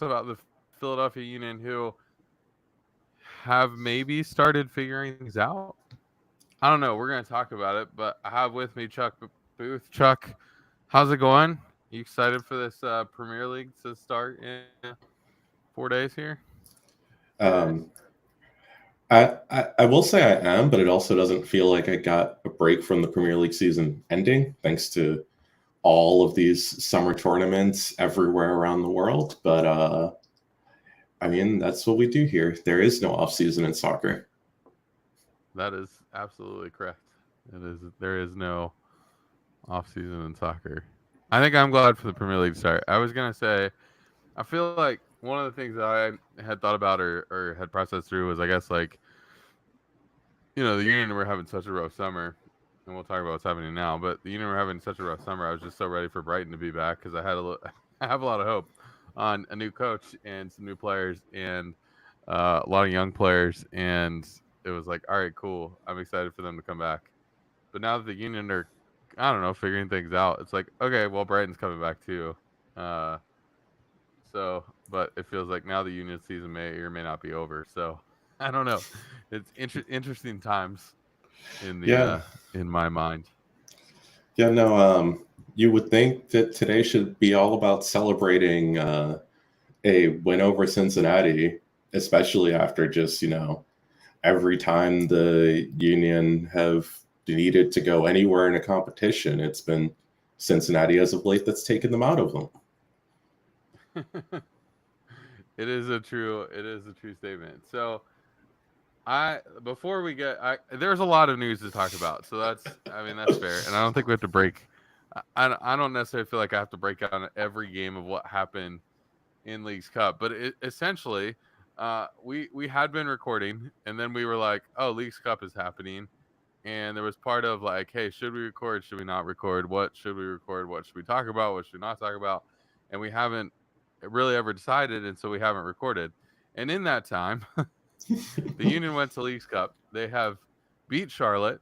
about the Philadelphia Union, who have maybe started figuring things out. I don't know. We're going to talk about it, but I have with me Chuck Booth. Chuck, how's it going? You excited for this Premier League to start in 4 days here? 3 days? Um, I will say I am, but it also doesn't feel like I got a break from the Premier League season ending, thanks to all of these summer tournaments everywhere around the world. But I mean, that's what we do here. There is no off season in soccer. That is absolutely correct. There is no off season in soccer. I think I'm glad for the Premier League to start. I was gonna say, I feel like one of the things that I had thought about or had processed through was, I guess, like, the Union were having such a rough summer, and we'll talk about what's happening now. But the Union were having such a rough summer. I was just so ready for Brighton to be back because I have a lot of hope on a new coach and some new players and a lot of young players. And it was like, all right, cool. I'm excited for them to come back. But now that the Union are, I don't know, figuring things out, it's like, okay, well, Brighton's coming back too. Uh, but it feels like now the Union season may or may not be over. So I don't know. It's interesting times in Yeah, in my mind. yeah. No, you would think that today should be all about celebrating a win over Cincinnati, especially after just every time the Union have needed to go anywhere in a competition, it's been Cincinnati as of late that's taken them out of them. It is a true statement. So there's a lot of news to talk about. So that's fair. And I don't think we have to break. I don't necessarily feel like I have to break down every game of what happened in Leagues Cup, but essentially, we had been recording, and then we were like, oh, Leagues Cup is happening, and there was part of like, hey, should we record? Should we not record? What should we record? What should we talk about? What should we not talk about? And we haven't really ever decided, and so we haven't recorded. And in that time, the Union went to Leagues Cup. They have beat Charlotte.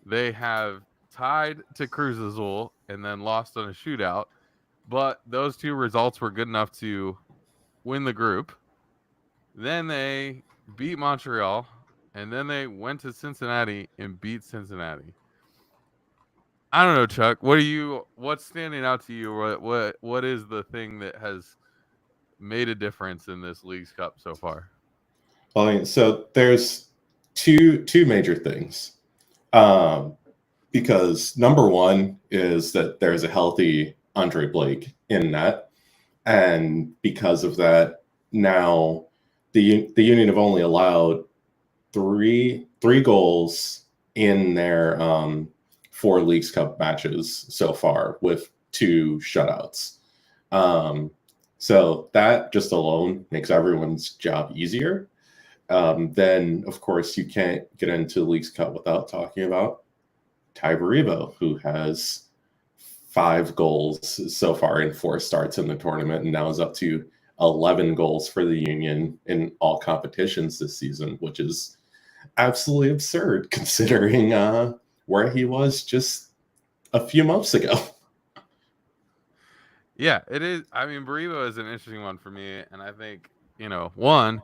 They have tied to Cruz Azul and then lost on a shootout. But those two results were good enough to win the group. Then they beat Montreal, and then they went to Cincinnati and beat Cincinnati. I don't know, Chuck. What's standing out to you? What is the thing that has made a difference in this Leagues Cup so far? Well, so there's two major things. Because number one is that there's a healthy Andre Blake in net, and because of that, now the Union have only allowed three goals in their 4 Leagues Cup matches so far, with 2 shutouts. So that just alone makes everyone's job easier. Then, of course, you can't get into Leagues Cup without talking about Ty Baribo, who has 5 goals so far in 4 starts in the tournament, and now is up to 11 goals for the Union in all competitions this season, which is absolutely absurd considering where he was just a few months ago. Yeah, it is. I mean, Baribo is an interesting one for me, and I think, one,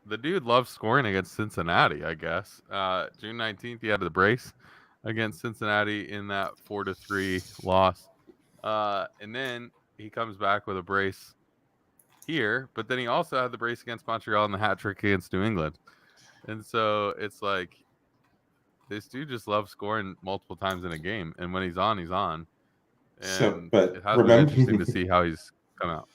the dude loves scoring against Cincinnati, I guess. June 19th, he had the brace against Cincinnati in that 4-3 loss. And then he comes back with a brace here, but then he also had the brace against Montreal and the hat trick against New England. And so it's like, this dude just loves scoring multiple times in a game. And when he's on, he's on. And it has been interesting to see how he's come out.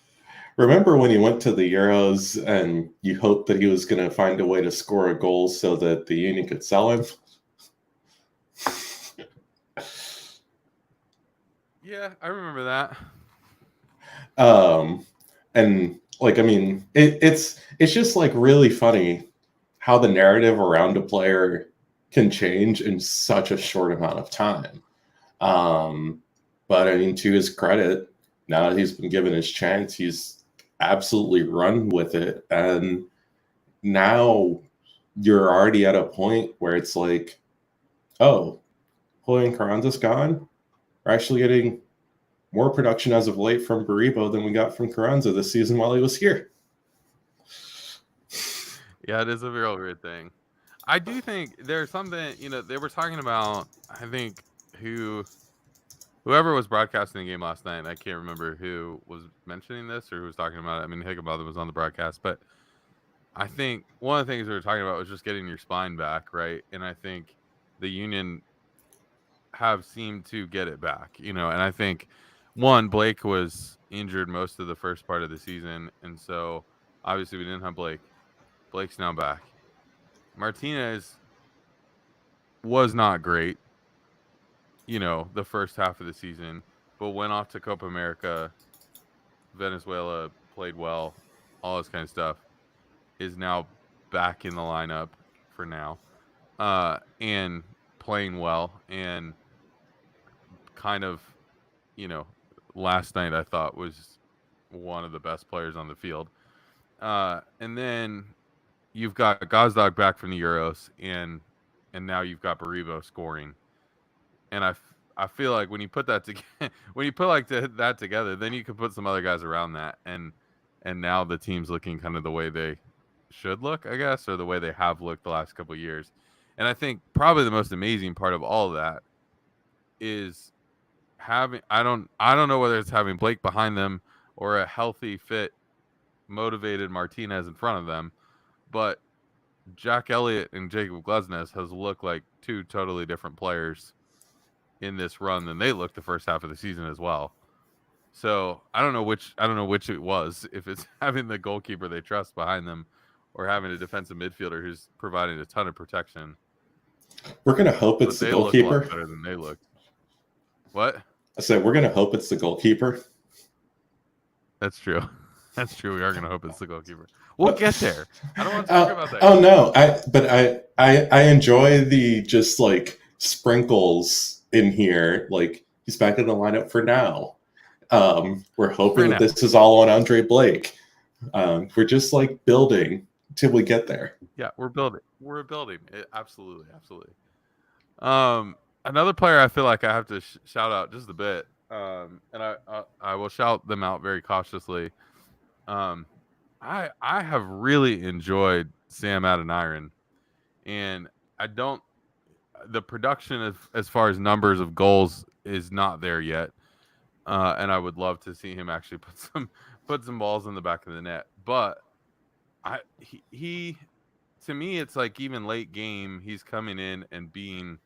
Remember when he went to the Euros and you hoped that he was going to find a way to score a goal so that the Union could sell him? Yeah, I remember that. And like, I mean, it's just like really funny how the narrative around a player can change in such a short amount of time. But I mean, to his credit, now that he's been given his chance, he's absolutely run with it. And now you're already at a point where it's like, oh, Julian Carranza's gone. We're actually getting more production as of late from Baribo than we got from Carranza this season while he was here. Yeah, it is a real weird thing. I do think there's something, they were talking about, I think, whoever was broadcasting the game last night, I can't remember who was mentioning this or who was talking about it. I mean, Higginbotham was on the broadcast, but I think one of the things we were talking about was just getting your spine back, right? And I think the Union have seemed to get it back, and I think, one, Blake was injured most of the first part of the season, and so obviously we didn't have Blake. Blake's now back. Martinez was not great, the first half of the season, but went off to Copa America, Venezuela, played well, all this kind of stuff, is now back in the lineup for now, and playing well, and kind of, last night I thought was one of the best players on the field. And then you've got Gazdag back from the Euros, and now you've got Baribo scoring. And I feel like when you put that together, that together, then you can put some other guys around that, and now the team's looking kind of the way they should look, I guess, or the way they have looked the last couple of years. And I think probably the most amazing part of all of that is having, I don't know whether it's having Blake behind them or a healthy, fit, motivated Martinez in front of them, but Jack Elliott and Jacob Glesnes has looked like two totally different players in this run than they looked the first half of the season as well. So I don't know which it was, if it's having the goalkeeper they trust behind them or having a defensive midfielder who's providing a ton of protection. We're gonna hope it's the goalkeeper. Look a lot better than they looked. What? I said we're gonna hope it's the goalkeeper. That's true. That's true. We are gonna hope it's the goalkeeper. We'll get there. I don't want to talk about that. Oh no, I enjoy the just like sprinkles in here. Like he's back in the lineup for now. We're hoping that this is all on Andre Blake. We're just like building till we get there. Yeah, we're building. Absolutely. Another player I feel like I have to shout out just a bit, and I will shout them out very cautiously. I have really enjoyed Sam Adeniran, and the production as far as numbers of goals is not there yet, and I would love to see him actually put some balls in the back of the net. But he to me, it's like even late game, he's coming in and being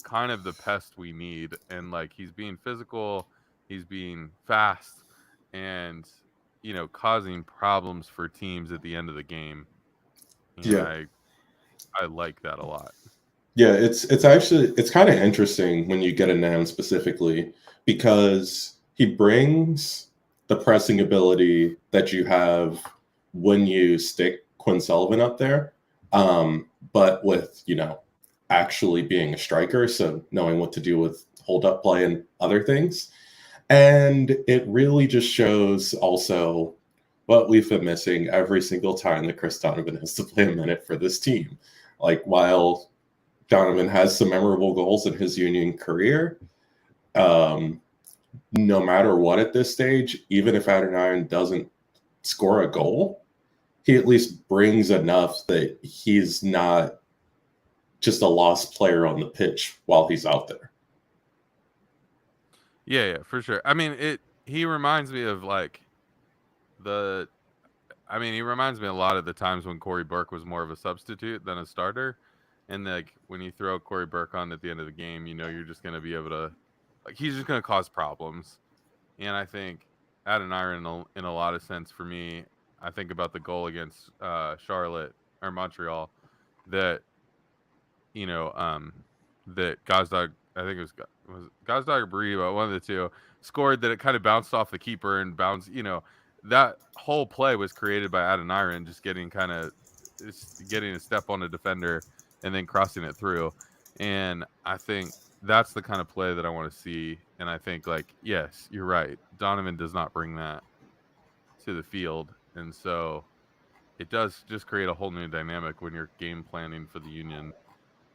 kind of the pest we need, and like he's being physical, he's being fast, and causing problems for teams at the end of the game. And yeah, I like that a lot. Yeah, it's kind of interesting when you get Anam specifically, because he brings the pressing ability that you have when you stick Quinn Sullivan up there, but with actually being a striker, so knowing what to do with hold up play and other things. And it really just shows also what we've been missing every single time that Chris Donovan has to play a minute for this team. Like, while Donovan has some memorable goals in his Union career, no matter what at this stage, even if Adeniran doesn't score a goal, he at least brings enough that he's not just a lost player on the pitch while he's out there. Yeah, for sure. I mean, he reminds me of he reminds me a lot of the times when Corey Burke was more of a substitute than a starter. And like when you throw Corey Burke on at the end of the game, you're just going to be able to, he's just going to cause problems. And I think Adeniran, in a lot of sense for me, I think about the goal against Charlotte or Montreal that, that Gazdag, I think it was Gazdag or Baribo, one of the two, scored, that it kind of bounced off the keeper and bounced, that whole play was created by Adeniran just getting a step on a defender and then crossing it through. And I think that's the kind of play that I want to see. And I think, yes, you're right. Donovan does not bring that to the field. And so it does just create a whole new dynamic when you're game planning for the Union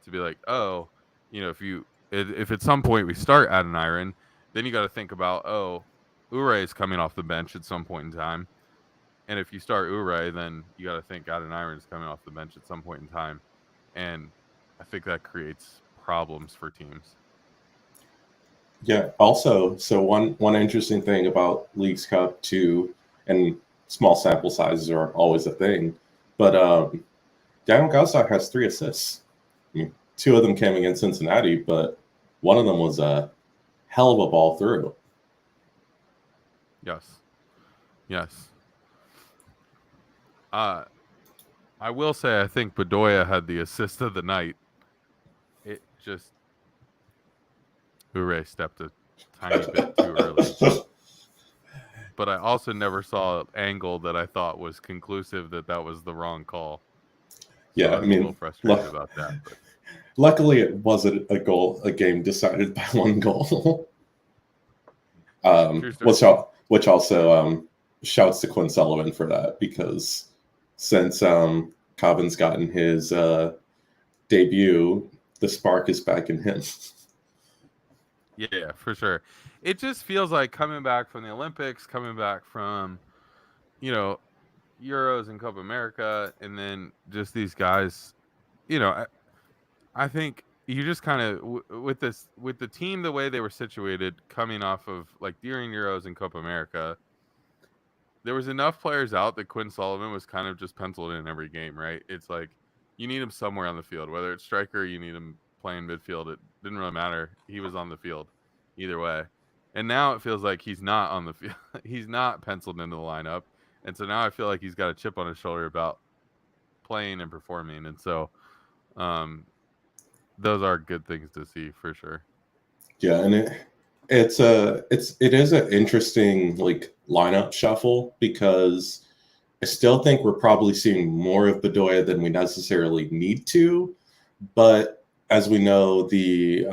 to be like, oh, if at some point we start Adeniran, then you got to think about, Ure is coming off the bench at some point in time. And if you start Ure, then you got to think Adoniran is coming off the bench at some point in time. And I think that creates problems for teams. Yeah. Also, so one interesting thing about Leagues Cup too, and small sample sizes are always a thing, but Daniel Gausdorff has 3 assists. I mean, 2 of them came against Cincinnati, but one of them was a hell of a ball through. Yes. I will say I think Bedoya had the assist of the night. It just Ure stepped a tiny bit too early. But I also never saw an angle that I thought was conclusive that was the wrong call. So Yeah, I was a little frustrated about that. But. Luckily, it wasn't a game decided by 1 goal. Which also shouts to Quinn Sullivan for that, because since Cobbin's gotten his debut, the spark is back in him. Yeah, for sure. It just feels like coming back from the Olympics, coming back from, Euros and Copa America, and then just these guys, I think you just kind of with the team, the way they were situated coming off of like during Euros and Copa America, there was enough players out that Quinn Sullivan was kind of just penciled in every game, right? It's like you need him somewhere on the field, whether it's striker, you need him playing midfield. It didn't really matter. He was on the field either way. And now it feels like he's not on the field. He's not penciled into the lineup. And so now I feel like he's got a chip on his shoulder about playing and performing. And so those are good things to see for sure. Yeah, and it is an interesting like lineup shuffle, because I still think we're probably seeing more of Bedoya than we necessarily need to. But as we know, the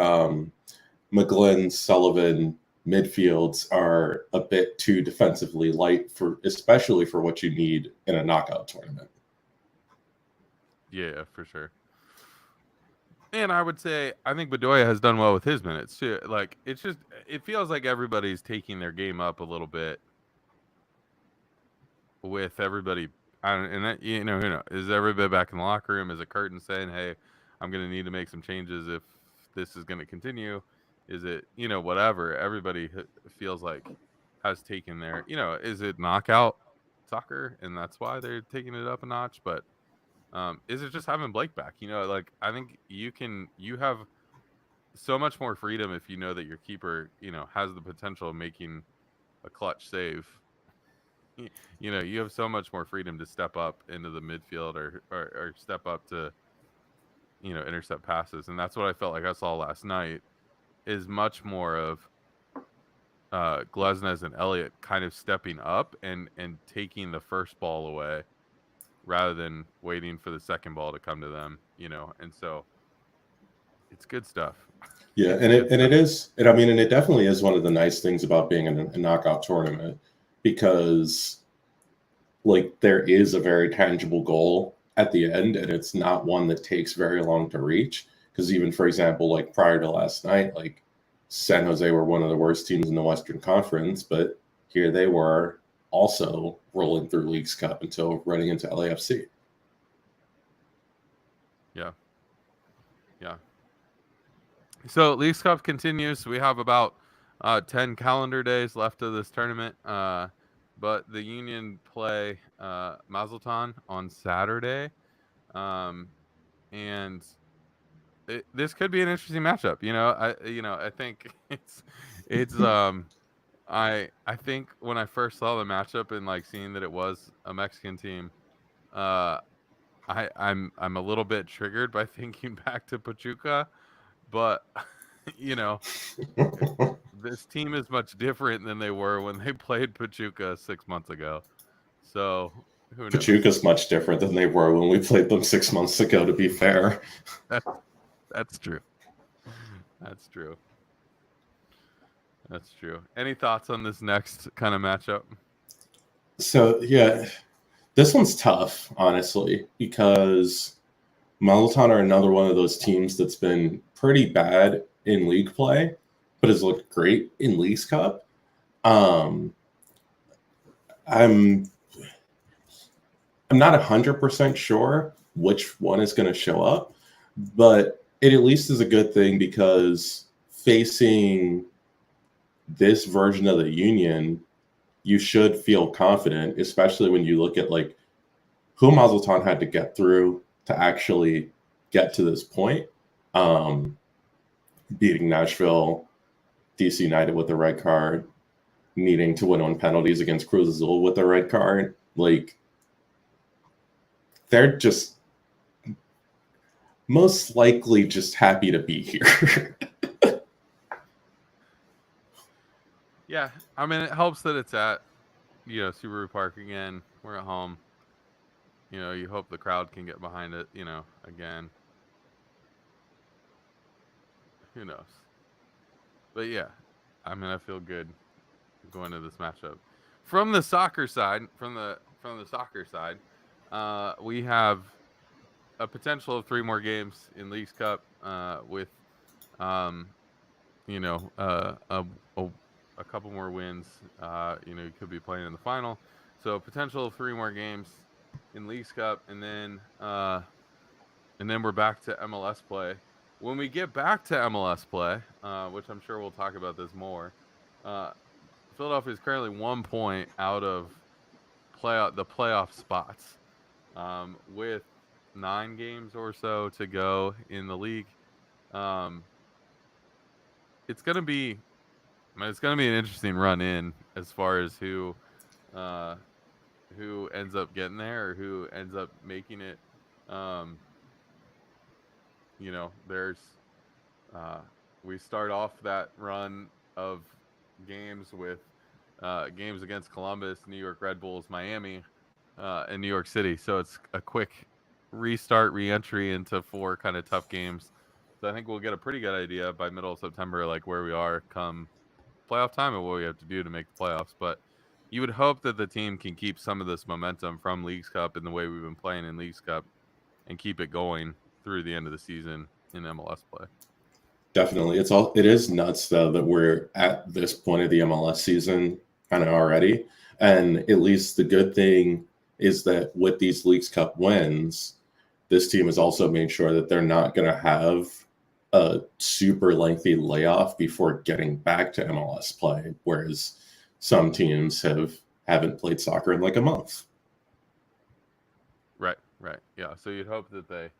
McGlynn, Sullivan midfields are a bit too defensively light, especially for what you need in a knockout tournament. Yeah, for sure. And I would say I think Bedoya has done well with his minutes too. Like it feels like everybody's taking their game up a little bit with everybody. And that, who knows? Is everybody back in the locker room? Is it Curtin saying, "Hey, I'm going to need to make some changes if this is going to continue"? Is it whatever? Everybody feels like has taken their Is it knockout soccer and that's why they're taking it up a notch? But is it just having Blake back? Like I think you have so much more freedom if you know that your keeper, has the potential of making a clutch save. You have so much more freedom to step up into the midfield or step up to, intercept passes. And that's what I felt like I saw last night, is much more of Glesnes and Elliott kind of stepping up and taking the first ball away rather than waiting for the second ball to come to them, and so it's good stuff. Yeah, and it definitely is one of the nice things about being in a knockout tournament, because like there is a very tangible goal at the end, and it's not one that takes very long to reach. Because even, for example, like prior to last night, like San Jose were one of the worst teams in the Western Conference, but here they were also rolling through Leagues Cup until running into LAFC. Yeah. So Leagues Cup continues. We have about 10 calendar days left of this tournament. But the Union play Mazatlan on Saturday. And this could be an interesting matchup. I think it's I think when I first saw the matchup and like seeing that it was a Mexican team, I'm a little bit triggered by thinking back to Pachuca, but this team is much different than they were when they played Pachuca 6 months ago. So who knows? Pachuca's much different than they were when we played them 6 months ago, to be fair. That's true. That's true. Any thoughts on this next kind of matchup? So yeah, this one's tough, honestly, because Mazatlan are another one of those teams that's been pretty bad in league play, but has looked great in Leagues Cup. I'm not 100% sure which one is going to show up, but it at least is a good thing because facing this version of the Union, you should feel confident, especially when you look at like who Mazatlan had to get through to actually get to this point. Beating Nashville, DC United with the red card, needing to win on penalties against Cruz Azul with the red card. Like, they're just most likely just happy to be here. Yeah, I mean, it helps that it's at, Subaru Park again. We're at home. You hope the crowd can get behind it, again. Who knows? But yeah, I mean, I feel good going to this matchup. From the soccer side, we have a potential of 3 more games in Leagues Cup with, a couple more wins. You could be playing in the final. So potential of 3 more games in Leagues Cup, and then we're back to MLS play. When we get back to MLS play, which I'm sure we'll talk about this more, Philadelphia is currently 1 point out of the playoff spots, with 9 games or so to go in the league. It's gonna be an interesting run in as far as who ends up getting there or who ends up making it. There's we start off that run of games with games against Columbus, New York Red Bulls, Miami, and New York City. So it's a quick re-entry into 4 kind of tough games. So I think we'll get a pretty good idea by middle of September, like where we are come playoff time and what we have to do to make the playoffs. But you would hope that the team can keep some of this momentum from Leagues Cup and the way we've been playing in Leagues Cup and keep it going through the end of the season in MLS play. Definitely. It is nuts though that we're at this point of the MLS season kind of already. And at least the good thing is that with these Leagues Cup wins, this team has also made sure that they're not going to have a super lengthy layoff before getting back to MLS play, whereas some teams haven't played soccer in like a month. Right. Yeah. So you'd hope that they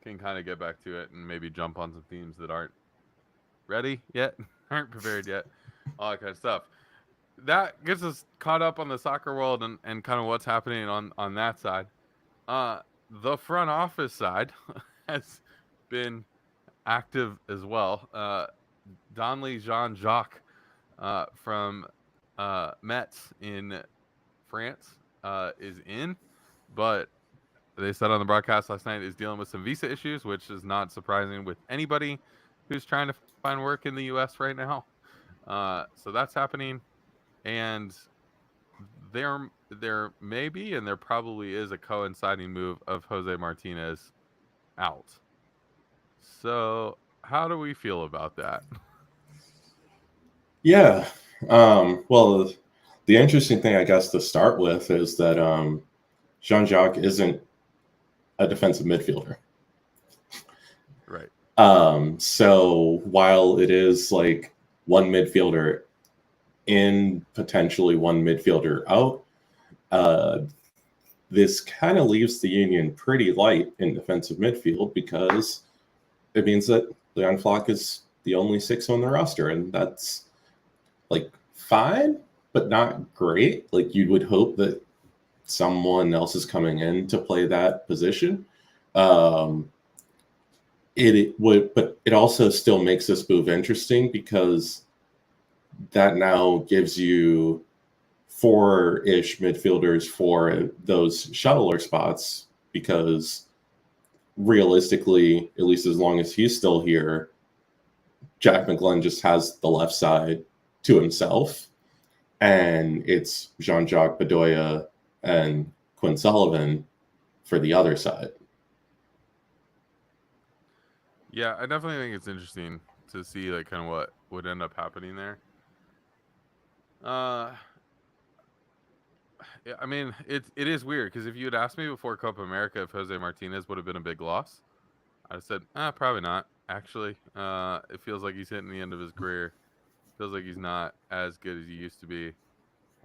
can kind of get back to it and maybe jump on some teams that aren't ready yet, aren't prepared yet, all that kind of stuff. That gets us caught up on the soccer world and kind of what's happening on that side. The front office side has been active as well. Donley Jean-Jacques from Metz in France is in, but they said on the broadcast last night is dealing with some visa issues, which is not surprising with anybody who's trying to find work in the U.S. right now. So that's happening, and there may be and there probably is a coinciding move of Jose Martinez out. So how do we feel about that? Yeah. Well, the interesting thing, I guess, to start with is that Jean-Jacques isn't a defensive midfielder. Right. So while it is like one midfielder in, potentially one midfielder out, this kind of leaves the Union pretty light in defensive midfield because it means that Leon Flock is the only 6 on the roster, and that's like fine, but not great. Like you would hope that someone else is coming in to play that position. It would, but it also still makes this move interesting because that now gives you 4-ish midfielders for those shuttler spots, because realistically, at least as long as he's still here, Jack McGlenn just has the left side to himself, and it's Jean-Jacques Bedoya and Quinn Sullivan for the other side. Yeah, I definitely think it's interesting to see like kind of would end up happening there. Yeah, I mean, it is weird because if you had asked me before Copa America if Jose Martinez would have been a big loss, I'd said, probably not. Actually, it feels like he's hitting the end of his career. Feels like he's not as good as he used to be.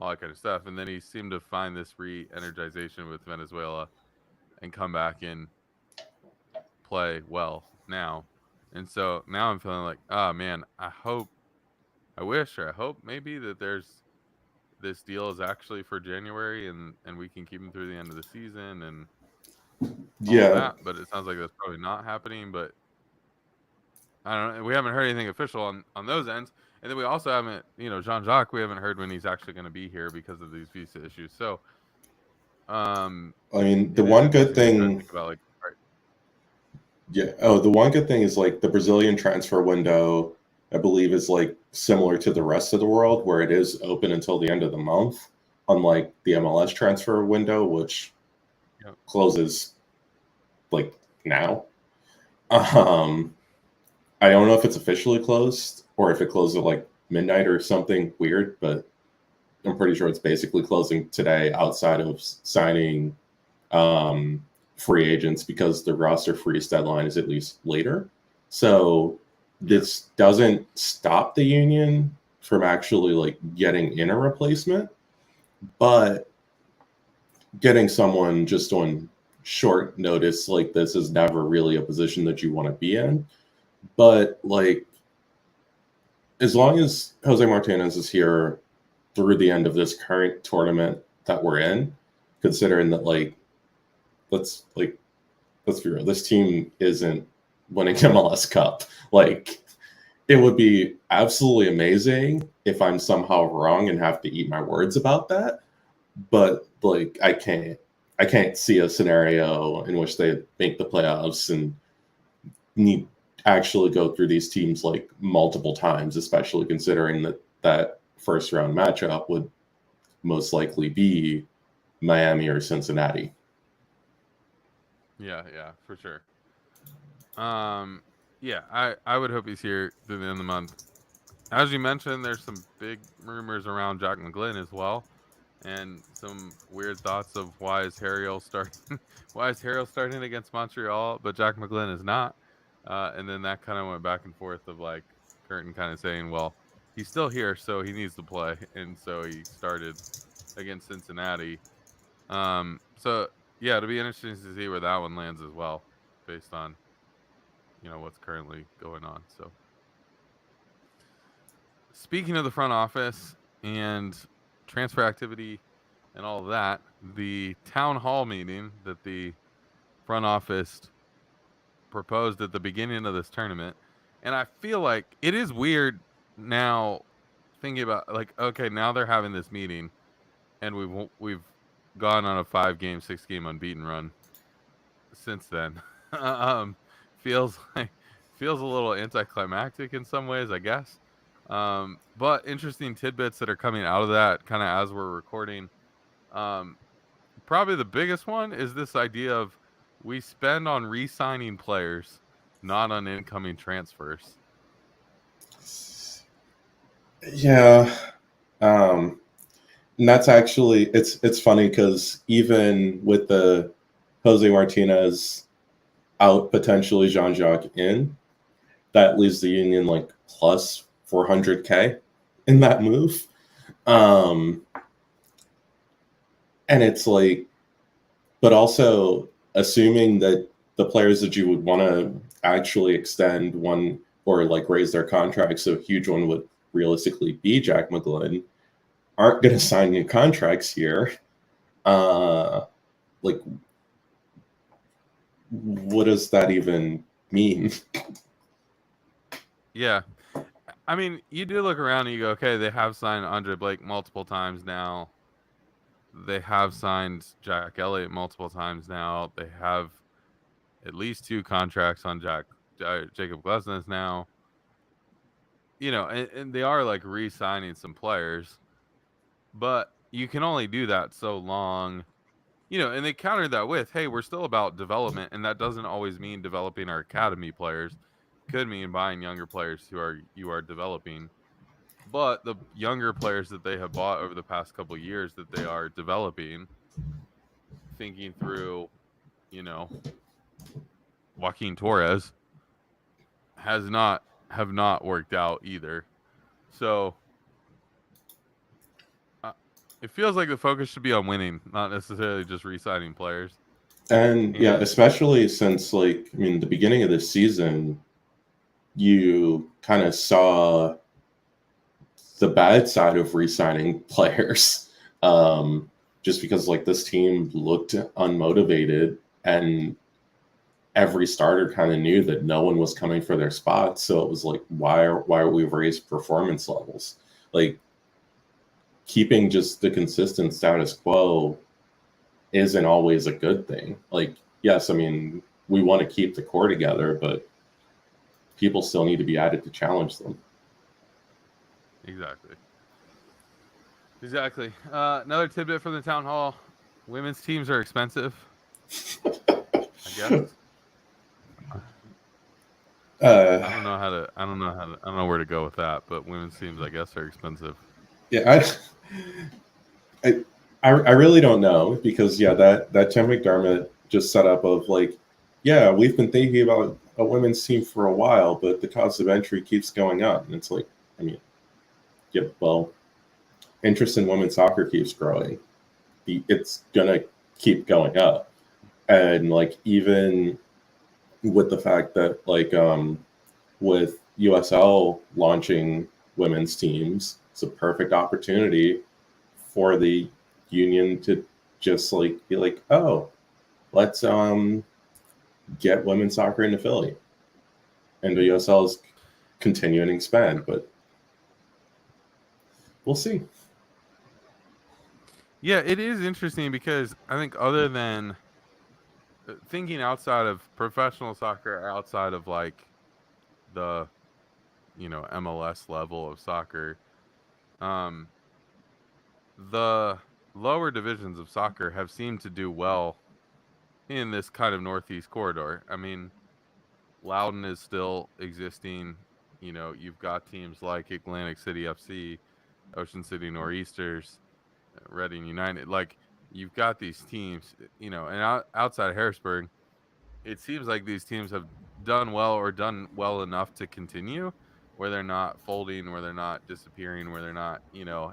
All that kind of stuff. And then he seemed to find this re-energization with Venezuela and come back and play well now. And so now I'm feeling like, oh man, I hope maybe that this deal is actually for January and we can keep him through the end of the season and all of that. But it sounds like that's probably not happening. But I don't know. We haven't heard anything official on those ends. And then we also haven't, Jean-Jacques, we haven't heard when he's actually going to be here because of these visa issues. So, I mean, the one good thing about, like, right. Yeah. Oh, the one good thing is like the Brazilian transfer window, I believe, is like similar to the rest of the world where it is open until the end of the month, unlike the MLS transfer window, which closes like now. I don't know if it's officially closed or if it closed at like midnight or something weird, but I'm pretty sure it's basically closing today outside of signing free agents because the roster freeze deadline is at least later. So this doesn't stop the union from actually like getting in a replacement, but getting someone just on short notice like this is never really a position that you want to be in. But like, as long as Jose Martinez is here through the end of this current tournament that we're in, considering that like, let's be real, this team isn't winning MLS Cup. Like, it would be absolutely amazing if I'm somehow wrong and have to eat my words about that. But like, I can't see a scenario in which they make the playoffs and need actually go through these teams like multiple times, especially considering that first round matchup would most likely be Miami or Cincinnati. Yeah, for sure. Yeah, I would hope he's here through the end of the month. As you mentioned, there's some big rumors around Jack McGlynn as well, and some weird thoughts of why is Harriel starting against Montreal, but Jack McGlynn is not. And then that kind of went back and forth of like Curtin kind of saying, well, he's still here, so he needs to play, and so he started against Cincinnati. So yeah, it'll be interesting to see where that one lands as well, based on what's currently going on. So speaking of the front office and transfer activity and all of that, the town hall meeting that the front office proposed at the beginning of this tournament, and I feel like it is weird now thinking about like, okay, now they're having this meeting and we've gone on a 6-game unbeaten run since then. Feels a little anticlimactic in some ways, I guess. But interesting tidbits that are coming out of that kind of as we're recording. Probably the biggest one is this idea of we spend on re-signing players, not on incoming transfers. Yeah. And that's actually it's funny because even with the Jose Martinez out, potentially Jean-Jacques in, that leaves the union like plus 400K in that move. And it's like, but also assuming that the players that you would want to actually extend one or like raise their contracts, so a huge one would realistically be Jack McGlynn, aren't going to sign new contracts here. Like, what does that even mean? Yeah. I mean, you do look around and you go, okay, they have signed Andre Blake multiple times now. They have signed Jack Elliott multiple times now. They have at least 2 contracts on Jacob Glesnes now. And they are like re-signing some players, but you can only do that so long. And they countered that with, hey, we're still about development, and that doesn't always mean developing our academy players. could mean buying younger players you are developing. But the younger players that they have bought over the past couple of years that they are developing, thinking through, you know, Joaquin Torres have not worked out either. So uh, it feels like the focus should be on winning, not necessarily just re-signing players. And yeah, And especially since, like, I mean, the beginning of this season, you kind of saw the bad side of re-signing players, just because like this team looked unmotivated, and every starter kind of knew that no one was coming for their spots. So it was like, why are we raised performance levels? Like, keeping just the consistent status quo isn't always a good thing. Like, yes, I mean, we want to keep the core together, but people still need to be added to challenge them. Exactly. Another tidbit from the town hall: women's teams are expensive, I guess. I don't know how to. I don't know how to. I don't know where to go with that. But women's teams, I guess, are expensive. Yeah, I really don't know, because yeah, that Tim McDermott just set up of like, yeah, we've been thinking about a women's team for a while, but the cost of entry keeps going up, and it's like, I mean, yeah, well, interest in women's soccer keeps growing. It's gonna keep going up, and like, even with the fact that like with USL launching women's teams, it's a perfect opportunity for the union to just like be like, oh, let's get women's soccer into Philly, and the USL is continuing to expand, but we'll see. Yeah, it is interesting because I think other than thinking outside of professional soccer, outside of like the MLS level of soccer, um, the lower divisions of soccer have seemed to do well in this kind of northeast corridor. I mean, Loudon is still existing. You've got teams like Atlantic City FC, Ocean City Nor'easters, Reading United. Like, you've got these teams, and outside of Harrisburg, it seems like these teams have done well or done well enough to continue, where they're not folding, where they're not disappearing, where they're not,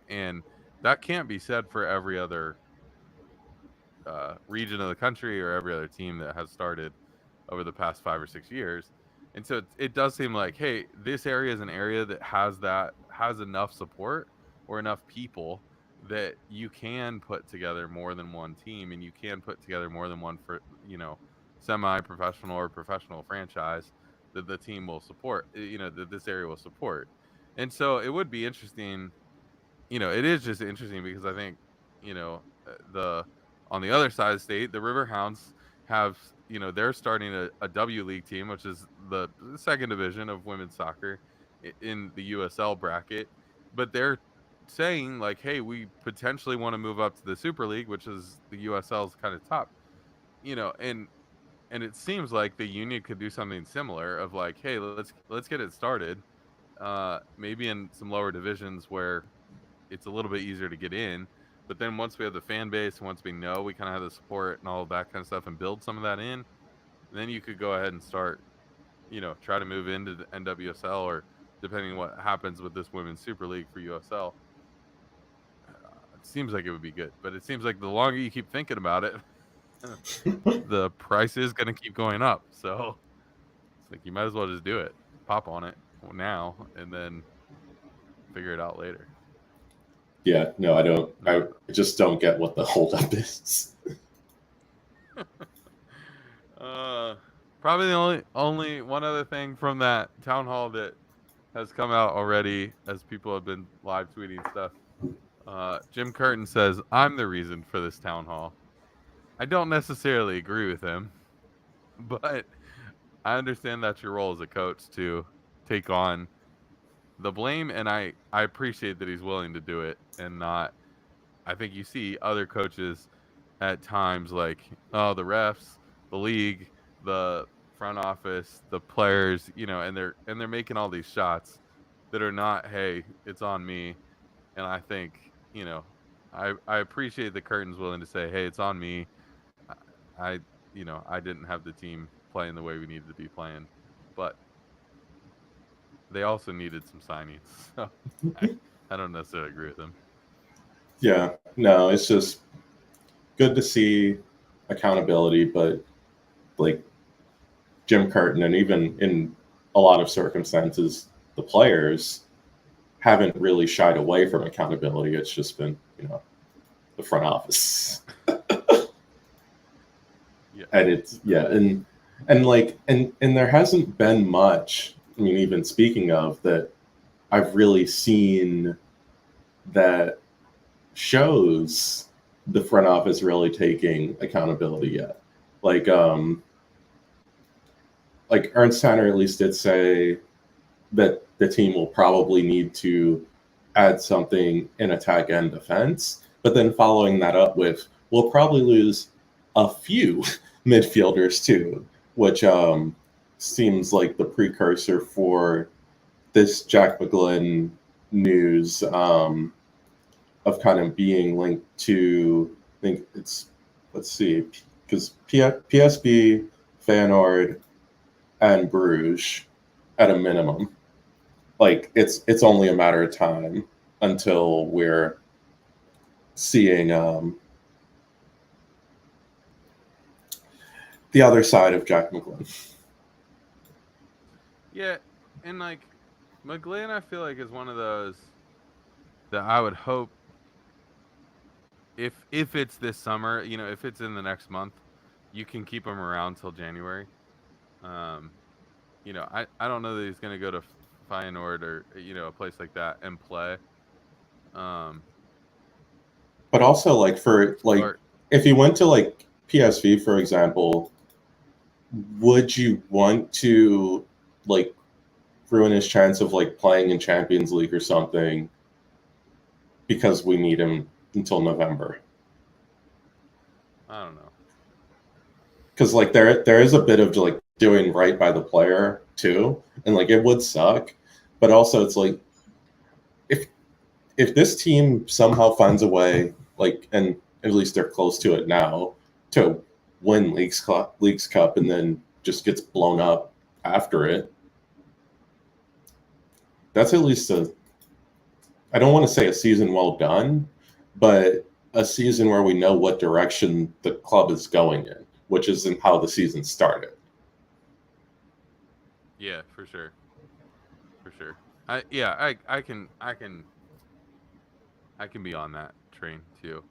and that can't be said for every other region of the country or every other team that has started over the past 5 or 6 years. And so it does seem like, hey, this area is an area that has enough support or enough people that you can put together more than one team, and you can put together more than one for semi-professional or professional franchise that the team will support, that this area will support. And so it would be interesting. It is just interesting because I think, the on the other side of the state, the Riverhounds have, they're starting a W League team, which is the second division of women's soccer in the USL bracket. But they're saying like, hey, we potentially want to move up to the Super League, which is the USL's kind of top, and it seems like the union could do something similar of like, hey, let's get it started, maybe in some lower divisions where it's a little bit easier to get in. But then once we have the fan base, once we know we kind of have the support and all of that kind of stuff and build some of that in, then you could go ahead and start, try to move into the NWSL, or depending on what happens with this Women's Super League for USL. It seems like it would be good, but it seems like the longer you keep thinking about it, the price is going to keep going up. So it's like you might as well just do it, pop on it now, and then figure it out later. Yeah, no, I don't. I just don't get what the holdup is. Probably the only one other thing from that town hall that has come out already, as people have been live tweeting stuff. Jim Curtin says, "I'm the reason for this town hall." I don't necessarily agree with him, but I understand that's your role as a coach to take on the blame, and I appreciate that he's willing to do it and not. I think you see other coaches at times like, oh, the refs, the league, the front office, the players, and they're making all these shots that are not, hey, it's on me. And I think, I appreciate the Curtin's willing to say, hey, it's on me. I I didn't have the team playing the way we needed to be playing, but they also needed some signings. So I don't necessarily agree with them. Yeah, no, it's just good to see accountability, but like Jim Curtin, and even in a lot of circumstances, the players haven't really shied away from accountability. It's just been, the front office. Yeah. And it's and there hasn't been much. I mean, even speaking of that, I've really seen that shows the front office really taking accountability yet. Like Ernst Tanner at least did say that the team will probably need to add something in attack and defense, but then following that up with, we'll probably lose a few midfielders too, which seems like the precursor for this Jack McGlynn news of kind of being linked to, I think it's, let's see, because PSB, Feyenoord, and Bruges at a minimum. Like it's only a matter of time until we're seeing the other side of Jack McGlynn. Yeah, and like McGlynn, I feel like is one of those that I would hope if it's this summer, if it's in the next month, you can keep him around till January. I don't know that he's going to go to Feyenoord or a place like that and play. But also Or, if he went to like PSV, for example, would you want to like ruin his chance of like playing in Champions League or something because we need him until November? I don't know. Because like there is a bit of like doing right by the player too, and like it would suck, but also it's like if this team somehow finds a way, like, and at least they're close to it now, to win Leagues Cup and then just gets blown up after it, that's at least I don't want to say a season well done, but a season where we know what direction the club is going in, which isn't how the season started. Yeah, for sure. For sure. I can be on that train too.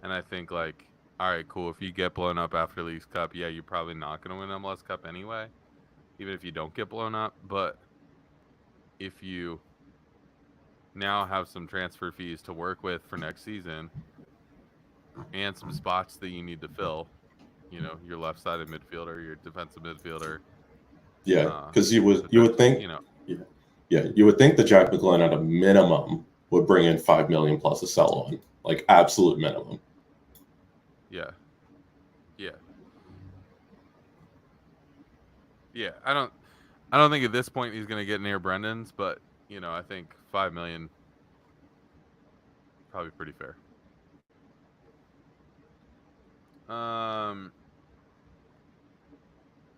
And I think like, all right, cool. If you get blown up after Leagues Cup, yeah, you're probably not going to win MLS Cup anyway, even if you don't get blown up. But if you now have some transfer fees to work with for next season and some spots that you need to fill, your left-sided midfielder, your defensive midfielder. Yeah, because you would think, you would think that Jack McGlynn at a minimum would bring in $5 million plus a sell-on, like absolute minimum. Yeah. I don't think at this point he's going to get near Brendan's, but I think $5 million probably pretty fair.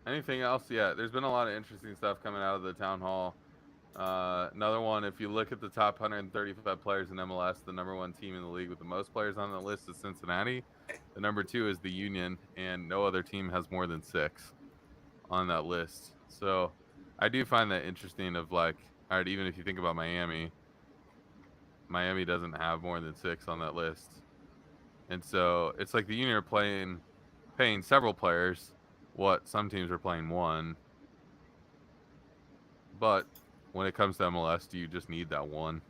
Anything else? Yeah, there's been a lot of interesting stuff coming out of the town hall. Another one, if you look at the top 135 players in MLS, the number one team in the league with the most players on the list is Cincinnati. The number two is the Union, and no other team has more than 6 on that list. So I do find that interesting of like, all right, even if you think about Miami doesn't have more than 6 on that list. And so it's like the Union are paying several players what some teams are playing one. But when it comes to MLS, do you just need that one?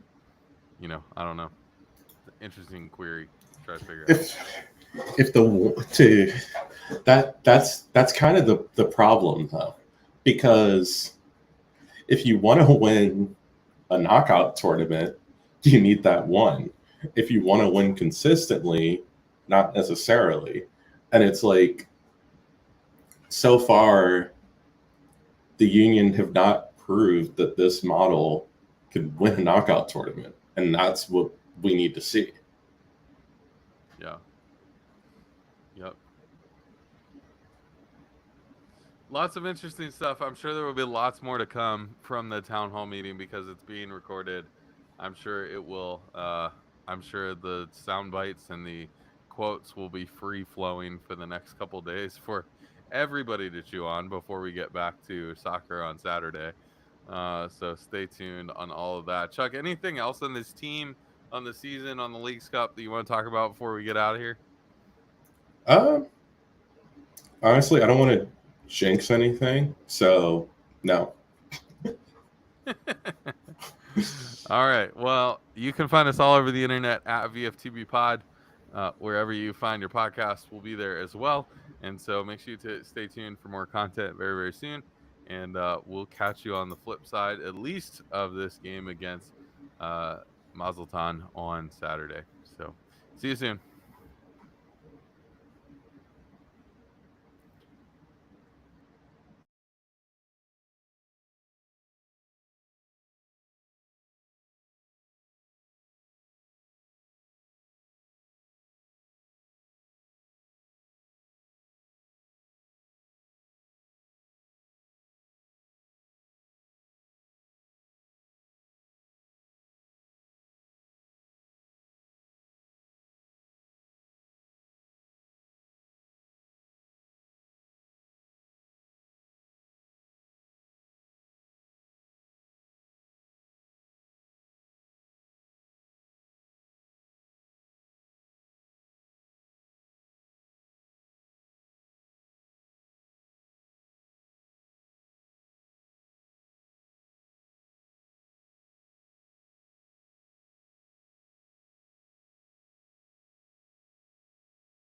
I don't know. It's an interesting query to try to figure out. That's kind of the problem though, because if you want to win a knockout tournament, you need that one. If you want to win consistently, not necessarily. And it's like, so far, the Union have not proved that this model could win a knockout tournament, and that's what we need to see. Yeah. Yep. Lots of interesting stuff. I'm sure there will be lots more to come from the town hall meeting because it's being recorded. I'm sure it will. I'm sure the sound bites and the quotes will be free flowing for the next couple days for everybody to chew on before we get back to soccer on Saturday. So stay tuned on all of that. Chuck, anything else on this team, on the season, on the Leagues Cup that you want to talk about before we get out of here? Honestly, I don't want to jinx anything, so no. All right. Well, you can find us all over the internet at VFTBPod. Wherever you find your podcast, we'll be there as well. And so make sure to stay tuned for more content very, very soon. And we'll catch you on the flip side, at least of this game against Mazatlan on Saturday. So see you soon.